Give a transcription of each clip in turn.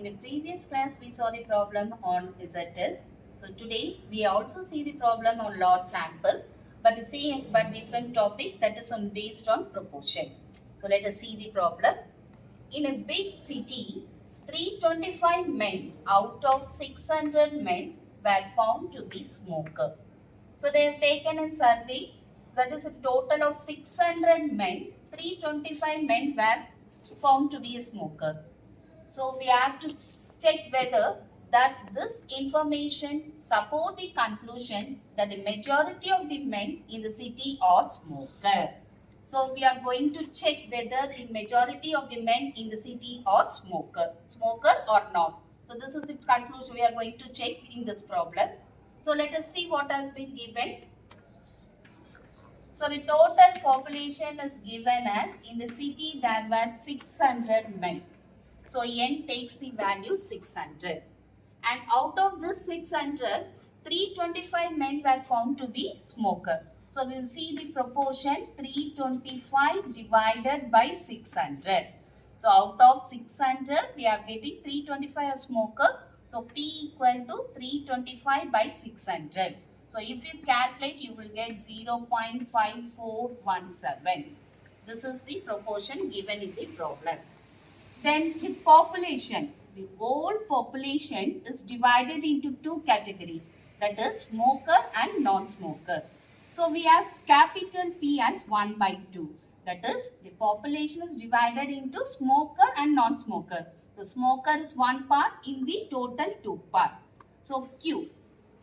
In a previous class, we saw the problem on z-test. So today, we also see the problem on large sample, but the same but different topic, that is on based on proportion. So let us see the problem. In a big city, 325 men out of 600 men were found to be smoker. So they have taken a survey, that is a total of 600 men, 325 men were found to be a smoker. So we have to check whether does this information support the conclusion that the majority of the men in the city are smoker. So we are going to check whether the majority of the men in the city are smoker or not. So this is the conclusion we are going to check in this problem. So let us see what has been given. So the total population is given as in the city there were 600 men. So n takes the value 600. And out of this 600, 325 men were found to be smoker. So we will see the proportion 325 divided by 600. So out of 600, we are getting 325 as smoker. So P equal to 325 by 600. So if you calculate, you will get 0.5417. This is the proportion given in the problem. Then the population, the whole population is divided into two categories, that is smoker and non-smoker. So we have capital P as 1 by 2. That is the population is divided into smoker and non-smoker. So smoker is one part in the total two part. So Q.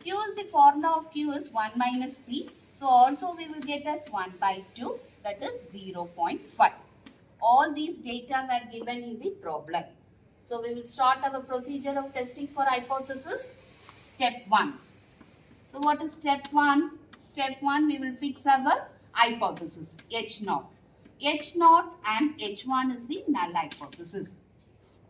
Q is the formula of Q is 1 minus P. So also we will get as 1 by 2, that is 0.5. All these data were given in the problem. So we will start our procedure of testing for hypothesis. Step 1. So what is step 1? Step 1, we will fix our hypothesis H0. H0 and H1 is the null hypothesis.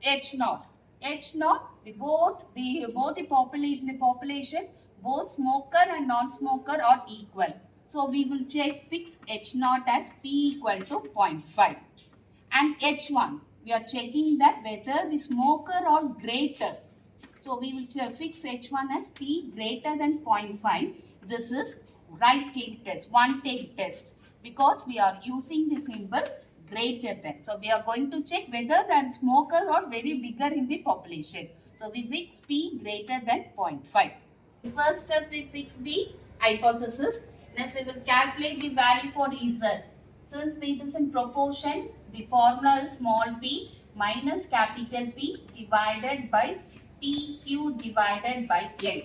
H0. H0, both the population, both smoker and non-smoker are equal. So we will fix H0 as P equal to 0.5. And H1, we are checking that whether the smoker or greater. So we will fix H1 as P greater than 0.5. This is right tail test, one tail test, because we are using the symbol greater than. So we are going to check whether the smoker are very bigger in the population. So we fix P greater than 0.5. First step, we fix the hypothesis. Next we will calculate the value for Z. Since it is in proportion, the formula is small p minus capital P divided by PQ divided by N.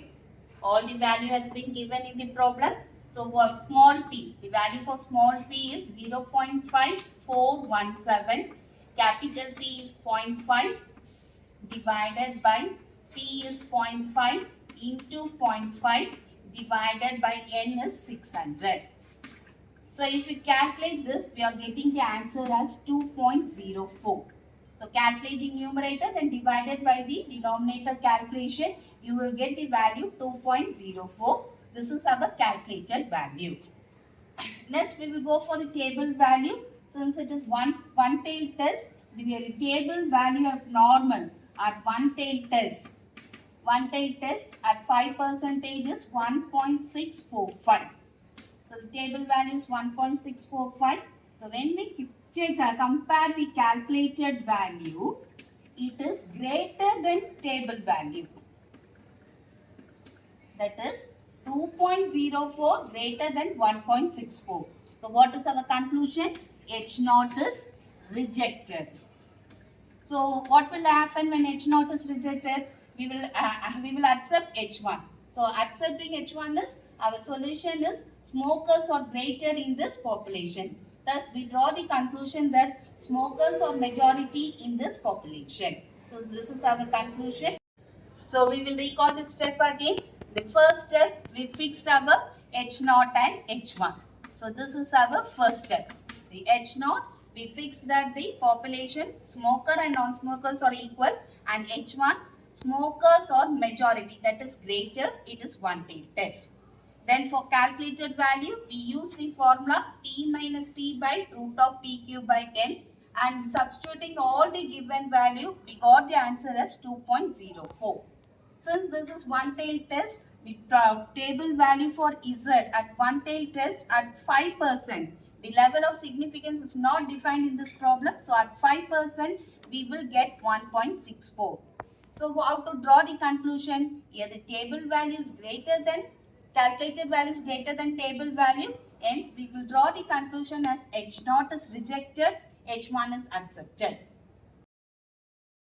All the value has been given in the problem. So for small p, the value for small p is 0.5417. Capital P is 0.5 divided by P is 0.5 into 0.5 divided by N is 600. So if we calculate this, we are getting the answer as 2.04. So calculate the numerator, then divided by the denominator calculation, you will get the value 2.04. This is our calculated value. Next, we will go for the table value. Since it is one tail test, the table value of normal at one tail test. One tail test at 5% is 1.645. So the table value is 1.645. So when we compare the calculated value, it is greater than table value. That is 2.04 greater than 1.64. So what is our conclusion? H0 is rejected. So what will happen when H0 is rejected? We will accept H1. So accepting H1 is, our solution is smokers are greater in this population. Thus we draw the conclusion that smokers are majority in this population. So this is our conclusion. So we will recall this step again. The first step, we fixed our H0 and H1. So this is our first step. The H0, we fixed that the population, smoker and non-smokers are equal, and H1, smokers are majority, that is greater, it is one tail test. Then for calculated value, we use the formula P minus P by root of PQ by N, and substituting all the given value, we got the answer as 2.04. Since this is one-tail test, the table value for Z at one-tail test at 5%. The level of significance is not defined in this problem. So at 5%, we will get 1.64. So how to draw the conclusion? Here the table value is greater than, calculated value is greater than table value. Hence, we will draw the conclusion as H0 is rejected, H1 is accepted.